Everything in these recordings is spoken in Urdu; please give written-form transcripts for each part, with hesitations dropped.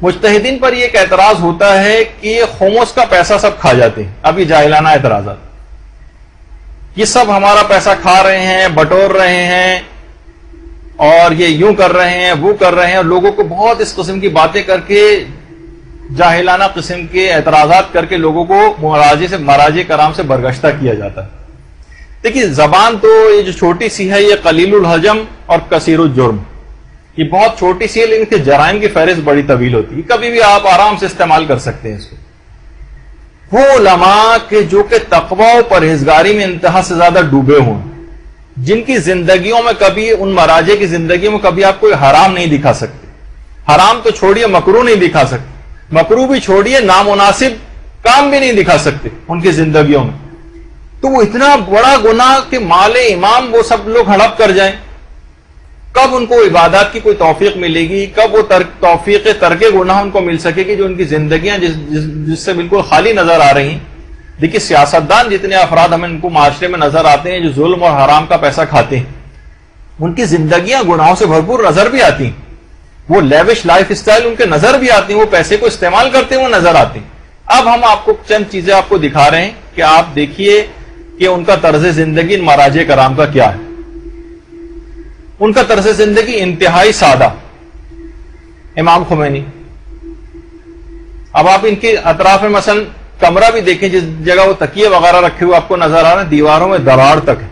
مجتہدین پر یہ ایک اعتراض ہوتا ہے کہ یہ خمس کا پیسہ سب کھا جاتے ہیں. اب یہ جاہلانہ اعتراضات، یہ سب ہمارا پیسہ کھا رہے ہیں، بٹور رہے ہیں، اور یہ یوں کر رہے ہیں، وہ کر رہے ہیں، اور لوگوں کو بہت اس قسم کی باتیں کر کے، جاہلانہ قسم کے اعتراضات کر کے لوگوں کو مراجع کرام سے برگشتہ کیا جاتا ہے. دیکھیے زبان تو یہ جو چھوٹی سی ہے، یہ قلیل الحجم اور کثیر الجرم، یہ بہت چھوٹی سی ہے، لیکن کے جرائم کی فہرست بڑی طویل ہوتی ہے. کبھی بھی آپ آرام سے استعمال کر سکتے ہیں اس کو. وہ علماء کہ جو کہ تقوی و پرہیزگاری میں انتہا سے زیادہ ڈوبے ہوں، جن کی زندگیوں میں کبھی، ان مراجع کی زندگیوں میں کبھی آپ کوئی حرام نہیں دکھا سکتے. حرام تو چھوڑیے، مکروہ نہیں دکھا سکتے، مکروہ بھی چھوڑیے، نامناسب کام بھی نہیں دکھا سکتے ان کی زندگیوں میں. تو وہ اتنا بڑا گناہ کہ مال امام وہ سب لوگ ہڑپ کر جائیں. کب ان کو عبادات کی کوئی توفیق ملے گی؟ کب وہ توفیق ترک گناہ ان کو مل سکے گی جو ان کی زندگیاں جس سے بالکل خالی نظر آ رہی ہیں؟ دیکھیے سیاستدان جتنے افراد ہمیں ان کو معاشرے میں نظر آتے ہیں جو ظلم اور حرام کا پیسہ کھاتے ہیں، ان کی زندگیاں گناہوں سے بھرپور نظر بھی آتی ہیں. وہ لیوش لائف اسٹائل ان کے نظر بھی آتی ہیں، وہ پیسے کو استعمال کرتے ہیں، وہ نظر آتے ہیں. اب ہم آپ کو چند چیزیں آپ کو دکھا رہے ہیں کہ آپ دیکھیے کہ ان کا طرز زندگی ان مراجع کرام کا کیا ہے. ان کا طرز زندگی انتہائی سادہ. امام خمینی، اب آپ ان کے اطراف میں مثلا کمرہ بھی دیکھیں، جس جگہ وہ تکیے وغیرہ رکھے ہوئے آپ کو نظر آ رہے ہیں، دیواروں میں دراڑ تک ہے.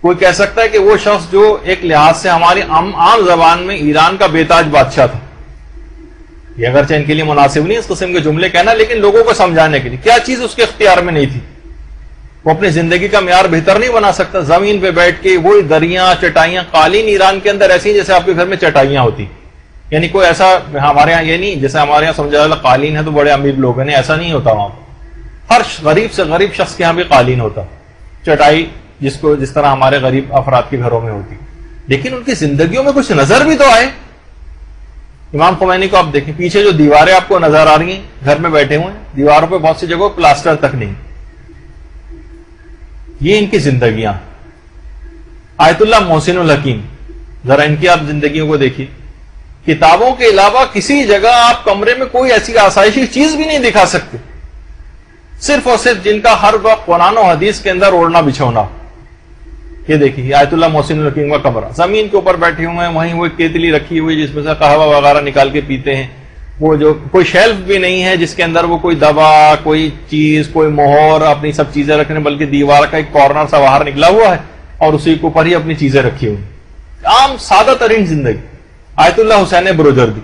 کوئی کہہ سکتا ہے کہ وہ شخص جو ایک لحاظ سے ہماری عام زبان میں ایران کا بے تاج بادشاہ تھا. یہ اگرچہ ان کے لیے مناسب نہیں اس قسم کے جملے کہنا، لیکن لوگوں کو سمجھانے کے لیے کیا چیز اس کے اختیار میں نہیں تھی. وہ اپنی زندگی کا معیار بہتر نہیں بنا سکتا. زمین پہ بیٹھ کے وہی دریاں، چٹائیاں، قالین ایران کے اندر ایسی جیسے آپ کے گھر میں چٹائیاں ہوتی. یعنی کوئی ایسا ہمارے یہاں یہ نہیں جیسے ہمارے یہاں سمجھا جاتا قالین ہے تو بڑے امیر لوگ ہیں، ایسا نہیں ہوتا. وہاں ہر غریب سے غریب شخص کے یہاں بھی قالین ہوتا، چٹائی جس طرح ہمارے غریب افراد کے گھروں میں ہوتی. لیکن ان کی زندگیوں میں کچھ نظر بھی تو آئے. امام خمینی کو آپ دیکھیں، پیچھے جو دیواریں آپ کو نظر آ رہی ہیں، گھر میں بیٹھے ہوئے ہیں، دیواروں پہ بہت سی جگہوں پلاسٹر تک نہیں. یہ ان کی زندگیاں. آیت اللہ محسن الحکیم، ذرا ان کی آپ زندگیوں کو دیکھیے. کتابوں کے علاوہ کسی جگہ آپ کمرے میں کوئی ایسی آسائشی چیز بھی نہیں دکھا سکتے، صرف اور صرف جن کا ہر وقت قرآن و حدیث کے اندر اوڑھنا بچھونا. یہ دیکھیے آیت اللہ محسن الحکیم کا کمرہ، زمین کے اوپر بیٹھے ہوئے ہیں، وہیں وہ کیتلی رکھی ہوئی جس میں سے قہوہ وغیرہ نکال کے پیتے ہیں. وہ جو کوئی شیلف بھی نہیں ہے جس کے اندر وہ کوئی دوا، کوئی چیز، کوئی مہر، اپنی سب چیزیں رکھنے، بلکہ دیوار کا ایک کارنر سا باہر نکلا ہوا ہے اور اسی کے اوپر ہی اپنی چیزیں رکھی ہوئی. عام سادہ ترین زندگی. آیت اللہ حسین بروجردی،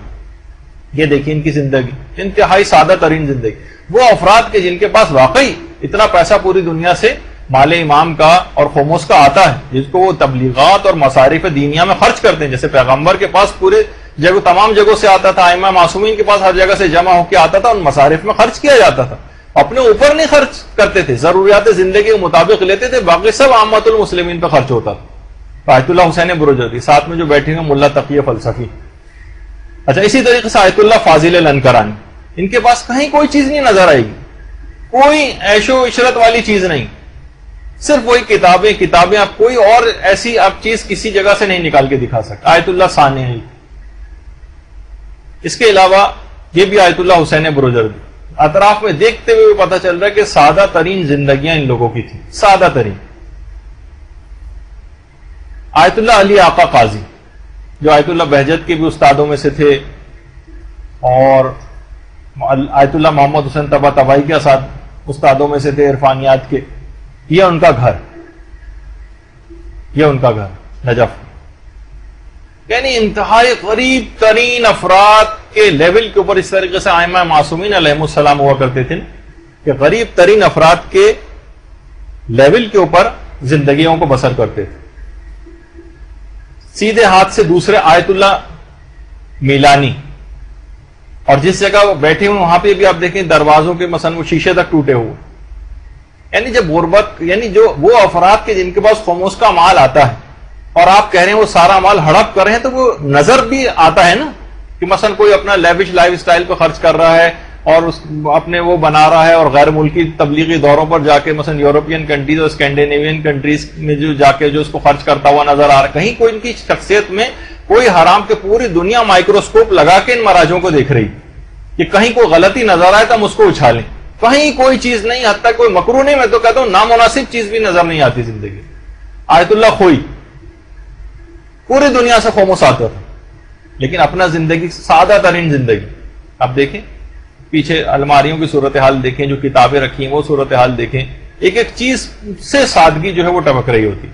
یہ دیکھیں ان کی زندگی، انتہائی سادہ ترین زندگی. وہ افراد کے جن کے پاس واقعی اتنا پیسہ پوری دنیا سے مال امام کا اور خمس کا آتا ہے، جس کو وہ تبلیغات اور مصارف دینیا میں خرچ کرتے ہیں. جیسے پیغمبر کے پاس پورے جگہ، تمام جگہوں سے آتا تھا، ائمہ معصومین کے پاس ہر جگہ سے جمع ہو کے آتا تھا، ان مصارف میں خرچ کیا جاتا تھا. اپنے اوپر نہیں خرچ کرتے تھے، ضروریات زندگی کے مطابق لیتے تھے، باقی سب عامت المسلمین پہ خرچ ہوتا تھا. آیت اللہ حسین بروجردی، ساتھ میں جو بیٹھے ہوئے ملا تقی فلسفی. اچھا، اسی طریقے سے آیت اللہ فاضل لنکرانی، ان کے پاس کہیں کوئی چیز نہیں نظر آئے گی، کوئی عیش و عشرت والی چیز نہیں، صرف وہی کتابیں. آپ کوئی اور ایسی آپ چیز کسی جگہ سے نہیں نکال کے دکھا سکتے. آیت اللہ ثانوی. اس کے علاوہ یہ بھی آیت اللہ حسین بروجردی. اطراف میں دیکھتے ہوئے پتہ چل رہا ہے کہ سادہ ترین زندگیاں ان لوگوں کی تھیں، سادہ ترین. آیت اللہ علی آقا قاضی، جو آیت اللہ بہجت کے بھی استادوں میں سے تھے، اور آیت اللہ محمد حسین طباطبائی کے ساتھ استادوں میں سے تھے عرفانیات کے. یہ ان کا گھر، یہ ان کا گھر نجف. یعنی انتہائی غریب ترین افراد کے لیول کے اوپر اس طریقے سے ائمہ معصومین علیہم السلام ہوا کرتے تھے کہ غریب ترین افراد کے لیول کے اوپر زندگیوں کو بسر کرتے تھے. سیدھے ہاتھ سے دوسرے آیت اللہ میلانی، اور جس جگہ وہ بیٹھے ہوئے وہاں پہ بھی آپ دیکھیں دروازوں کے مثلا وہ شیشے تک ٹوٹے ہوئے. یعنی جب غربت، یعنی جو وہ افراد کے جن کے پاس خمس کا مال آتا ہے اور آپ کہہ رہے ہیں وہ سارا مال ہڑپ کر رہے ہیں، تو وہ نظر بھی آتا ہے نا کہ مثلا کوئی اپنا لیوش لائف اسٹائل پہ خرچ کر رہا ہے اور اپنے وہ بنا رہا ہے، اور غیر ملکی تبلیغی دوروں پر جا کے مثلا یورپین کنٹریز اور اسکینڈینیوین کنٹریز میں جو جا کے جو اس کو خرچ کرتا ہوا نظر آ رہا ہے. کہیں کوئی ان کی شخصیت میں کوئی حرام کے پوری دنیا مائکروسکوپ لگا کے ان مراجوں کو دیکھ رہی کہ کہیں کوئی غلطی نظر آئے تو ہم اس کو اچھالیں. کہیں کوئی چیز نہیں, حتیٰ کوئی مکروہ نہیں, میں تو کہتا ہوں نامناسب چیز بھی نظر نہیں آتی زندگی. آیت اللہ خوئی پوری دنیا سے خاموش آتا تھا, لیکن اپنا زندگی سادہ ترین زندگی. اب دیکھیں پیچھے الماریوں کی صورتحال دیکھیں, جو کتابیں رکھی ہیں وہ صورتحال دیکھیں, ایک ایک چیز سے سادگی جو ہے وہ ٹپک رہی ہوتی.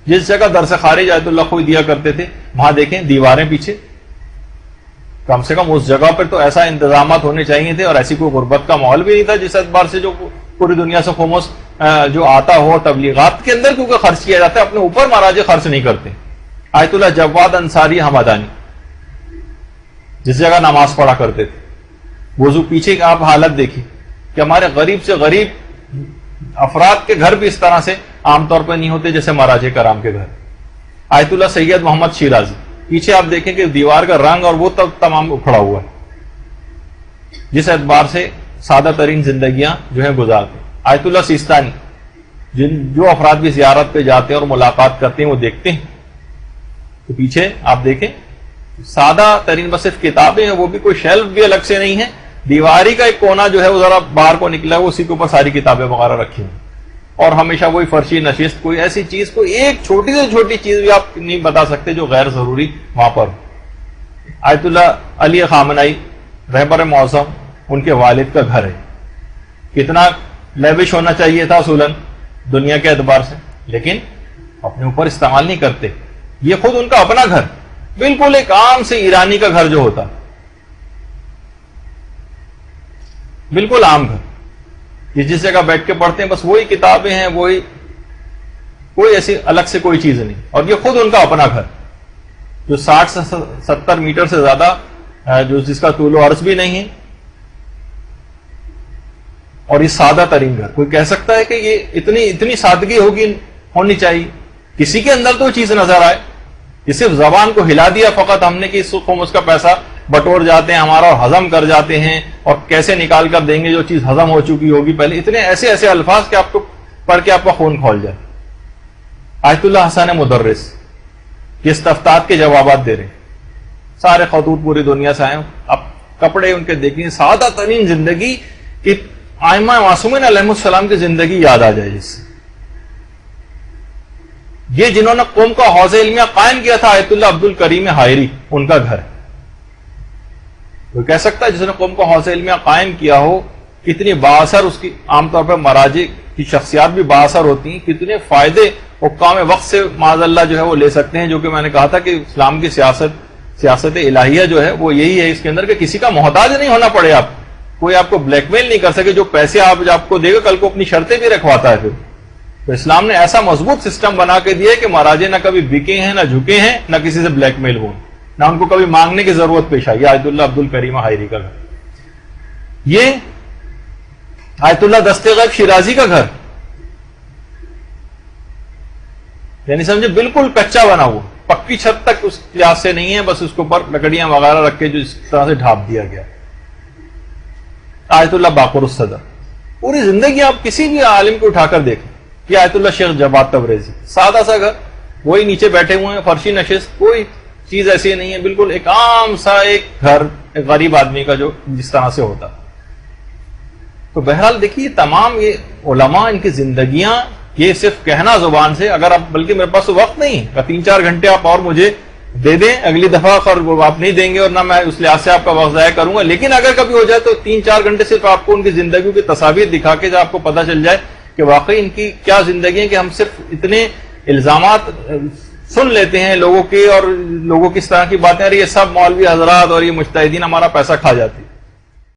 جس جگہ درس خارج آیت اللہ خوئی دیا کرتے تھے وہاں دیکھیں دیواریں پیچھے, کم سے کم اس جگہ پر تو ایسا انتظامات ہونے چاہیے تھے, اور ایسی کوئی غربت کا ماحول بھی نہیں تھا جس اعتبار سے جو پوری دنیا سے خاموش جو آتا ہو تبلیغات کے اندر کیونکہ خرچ کیا جاتا ہے, اپنے اوپر مہاراجے خرچ نہیں کرتے. آیت اللہ جواد انصاری حمدانی جس جگہ نماز پڑھا کرتے تھے, وضو پیچھے آپ حالت دیکھیں کہ ہمارے غریب سے غریب افراد کے گھر بھی اس طرح سے عام طور پہ نہیں ہوتے جیسے مہاراجے کرام کے گھر. آیت اللہ سید محمد شیرازی پیچھے آپ دیکھیں کہ دیوار کا رنگ اور وہ تمام اکھڑا ہوا ہے, جس اعتبار سے سادہ ترین زندگیاں جو ہیں گزارتے. آیت اللہ سیستانی جو افراد بھی زیارت پہ جاتے ہیں اور ملاقات کرتے ہیں وہ دیکھتے ہیں تو پیچھے آپ دیکھیں سادہ ترین بس صرف کتابیں ہیں, وہ بھی کوئی شیلف بھی الگ سے نہیں ہے, دیواری کا ایک کونا جو ہے وہ ذرا باہر کو نکلا ہے, اسی کے اوپر ساری کتابیں وغیرہ رکھی ہیں, اور ہمیشہ وہی فرشی نشست, کوئی ایسی چیز, کوئی ایک چھوٹی سے چھوٹی چیز بھی آپ نہیں بتا سکتے جو غیر ضروری وہاں پر. آیت اللہ علی خامنائی رہبر معظم, ان کے والد کا گھر ہے, کتنا لیوش ہونا چاہیے تھا اصولاً دنیا کے اعتبار سے, لیکن اپنے اوپر استعمال نہیں کرتے. یہ خود ان کا اپنا گھر, بالکل ایک عام سے ایرانی کا گھر جو ہوتا, بالکل عام گھر, یہ جس جگہ بیٹھ کے پڑھتے ہیں بس وہی کتابیں ہیں, وہی, کوئی ایسی الگ سے کوئی چیز نہیں. اور یہ خود ان کا اپنا گھر جو 60 سے 70 میٹر سے زیادہ جو جس کا طول و عرض بھی نہیں ہے, اور یہ سادہ ترین گھر. کوئی کہہ سکتا ہے کہ یہ اتنی سادگی ہونی چاہیے, کسی کے اندر تو چیز نظر آئے. یہ صرف زبان کو ہلا دیا فقط ہم نے کہ اس خمس کا پیسہ بٹور جاتے ہیں ہمارا اور ہضم کر جاتے ہیں, اور کیسے نکال کر دیں گے جو چیز ہضم ہو چکی ہوگی پہلے. اتنے ایسے الفاظ کہ آپ کو پڑھ کے آپ کا خون کھول جائے. آیت اللہ حسن مدرس یہ استفتاحات کے جوابات دے رہے, سارے خطوط پوری دنیا سے آئے, اب کپڑے ان کے دیکھیں, سادہ ترین زندگی کہ ائمہ معصومین علیہ السلام کی زندگی یاد آ جائے. جس سے یہ جنہوں نے قوم کا حوض علمیہ قائم کیا تھا آیت اللہ عبد الکریم حائری, ان کا گھر. کوئی کہہ سکتا ہے جس نے قوم کا حوض علمیہ قائم کیا ہو کتنی بااثر, اس کی عام طور پر مراجع کی شخصیات بھی بااثر ہوتی ہیں, کتنے فائدے حکام وقت سے معاذ اللہ جو ہے وہ لے سکتے ہیں. جو کہ میں نے کہا تھا کہ اسلام کی سیاست الہیہ جو ہے وہ یہی ہے اس کے اندر کہ کسی کا محتاج نہیں ہونا پڑے, آپ کوئی آپ کو بلیک میل نہیں کر سکے, جو پیسے آپ کو دے گا کل کو اپنی شرطیں بھی رکھواتا ہے. پھر تو اسلام نے ایسا مضبوط سسٹم بنا کے دیا کہ مہاراجے نہ کبھی بکے ہیں, نہ جھکے ہیں, نہ کسی سے بلیک میل ہوئے, نہ ان کو کبھی مانگنے کی ضرورت پیش آئی. آیت اللہ عبد الکریم حائری کا گھر, یہ آیت اللہ دست غیب شیرازی کا گھر, یعنی سمجھے بالکل کچا بنا ہوا, پکی چھت تک اس لحاظ سے نہیں ہے, بس اس کے اوپر لکڑیاں وغیرہ رکھ کے جو اس طرح سے ڈھانپ دیا گیا. آیت اللہ باقر الصدر, پوری زندگی آپ کسی بھی عالم کو اٹھا کر دیکھیں. یہ آیت اللہ شیخ جواد تبریزی, سادہ سا گھر, وہی نیچے بیٹھے ہوئے ہیں, فرشی نشست, کوئی چیز ایسی نہیں ہے, بالکل ایک عام سا ایک گھر ایک غریب آدمی کا جو جس طرح سے ہوتا. تو بہرحال دیکھیے تمام یہ علماء, ان کی زندگیاں, یہ صرف کہنا زبان سے, اگر آپ, بلکہ میرے پاس وقت نہیں ہے, 3-4 گھنٹے آپ اور مجھے دے دیں اگلی دفعہ, آپ نہیں دیں گے اور نہ میں اس لحاظ سے آپ کا وقت ضائع کروں گا, لیکن اگر کبھی ہو جائے تو 3-4 گھنٹے صرف آپ کو ان کی زندگیوں کی تصاویر دکھا کے آپ کو پتہ چل جائے کہ واقعی ان کی کیا زندگی ہے, کہ ہم صرف اتنے الزامات سن لیتے ہیں لوگوں کے, اور لوگوں کی اس طرح کی باتیں, اور یہ سب مولوی حضرات اور یہ مجتہدین ہمارا پیسہ کھا جاتے ہیں.